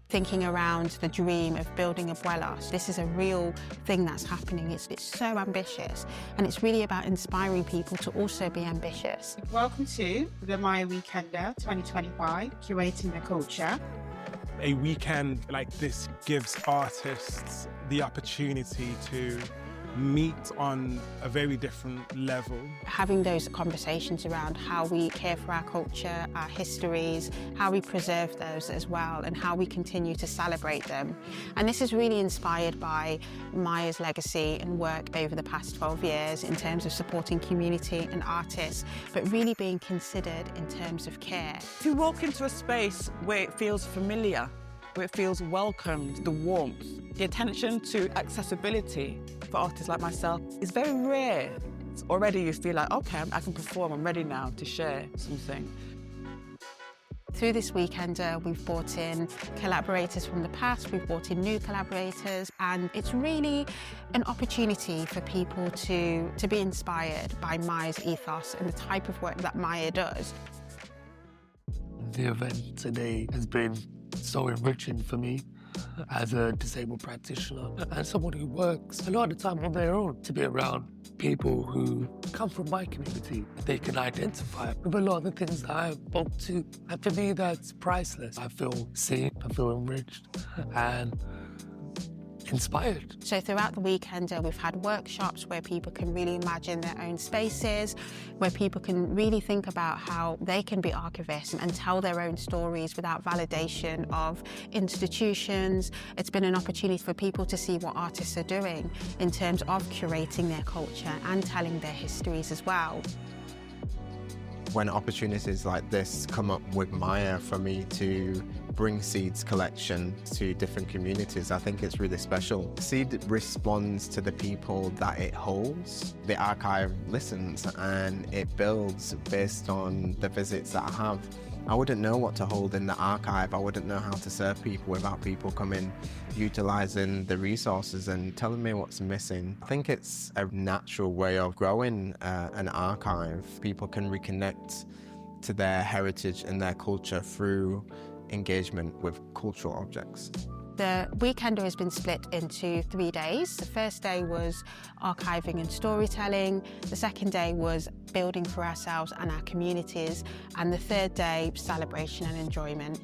thinking around the dream of building ABUELOS. This is a real thing that's happening. It's so ambitious, and it's really about inspiring people to also be ambitious. Welcome to the MAIA Weekender 2025, Curating the Culture. A weekend like this gives artists the opportunity to meet on a very different level. Having those conversations around how we care for our culture, our histories, how we preserve those as well, and how we continue to celebrate them. And this is really inspired by MAIA's legacy and work over the past 12 years in terms of supporting community and artists, but really being considered in terms of care. To walk into a space where it feels familiar, where it feels welcomed, the warmth, the attention to accessibility for artists like myself is very rare. Already you feel like, okay, I can perform, I'm ready now to share something. Through this weekender, we've brought in collaborators from the past, we've brought in new collaborators, and it's really an opportunity for people to be inspired by MAIA's ethos and the type of work that MAIA does. The event today has been so enriching for me as a disabled practitioner and someone who works a lot of the time on their own, to be around people who come from my community. They can identify with a lot of the things that I spoke to. And for me, that's priceless. I feel seen, I feel enriched and inspired. So throughout the weekend, we've had workshops where people can really imagine their own spaces, where people can really think about how they can be archivists and tell their own stories without validation of institutions. It's been an opportunity for people to see what artists are doing in terms of curating their culture and telling their histories as well. When opportunities like this come up with MAIA for me to bring Seed's collection to different communities, I think it's really special. Seed responds to the people that it holds. The archive listens and it builds based on the visits that I have. I wouldn't know what to hold in the archive. I wouldn't know how to serve people without people coming, utilising the resources and telling me what's missing. I think it's a natural way of growing an archive. People can reconnect to their heritage and their culture through engagement with cultural objects. The weekender has been split into 3 days. The first day was archiving and storytelling. The second day was building for ourselves and our communities. And the third day, celebration and enjoyment.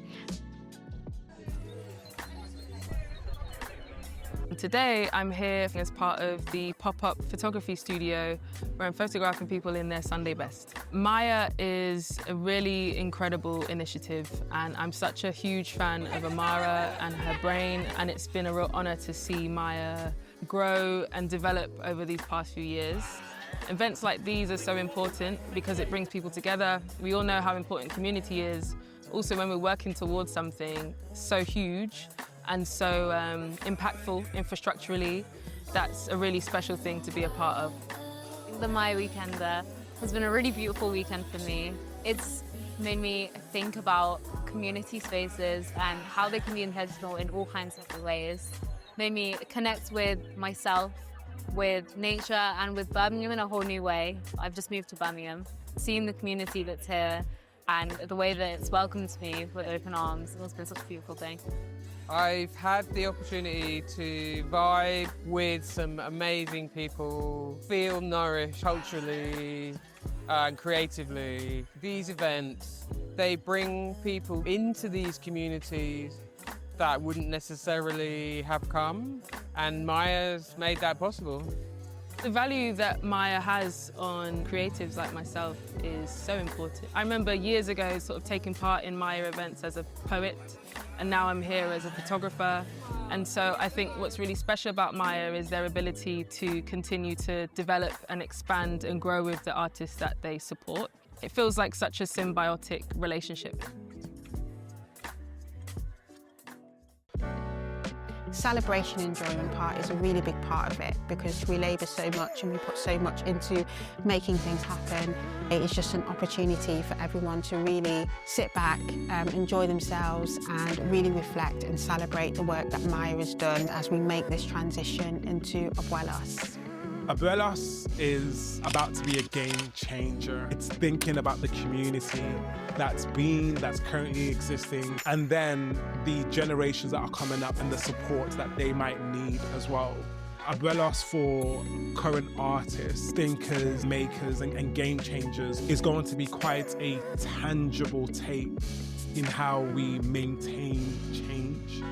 Today I'm here as part of the pop-up photography studio where I'm photographing people in their Sunday best. MAIA is a really incredible initiative and I'm such a huge fan of Amara and her brain, and it's been a real honour to see MAIA grow and develop over these past few years. Events like these are so important because it brings people together. We all know how important community is. Also, when we're working towards something so huge and so impactful infrastructurally, that's a really special thing to be a part of. The MAIA Weekender has been a really beautiful weekend for me. It's made me think about community spaces and how they can be intentional in all kinds of ways. Made me connect with myself, with nature and with Birmingham in a whole new way. I've just moved to Birmingham. Seeing the community that's here and the way that it's welcomed me with open arms, it's been such a beautiful thing. I've had the opportunity to vibe with some amazing people, feel nourished culturally and creatively. These events, they bring people into these communities that wouldn't necessarily have come, and MAIA's made that possible. The value that MAIA has on creatives like myself is so important. I remember years ago sort of taking part in MAIA events as a poet, and now I'm here as a photographer. And so I think what's really special about MAIA is their ability to continue to develop and expand and grow with the artists that they support. It feels like such a symbiotic relationship. Celebration and enjoyment part is a really big part of it because we labour so much and we put so much into making things happen. It's just an opportunity for everyone to really sit back, enjoy themselves and really reflect and celebrate the work that MAIA has done as we make this transition into ABUELOS. ABUELOS is about to be a game changer. It's thinking about the community that's currently existing, and then the generations that are coming up and the support that they might need as well. ABUELOS for current artists, thinkers, makers, and game changers is going to be quite a tangible take in how we maintain change.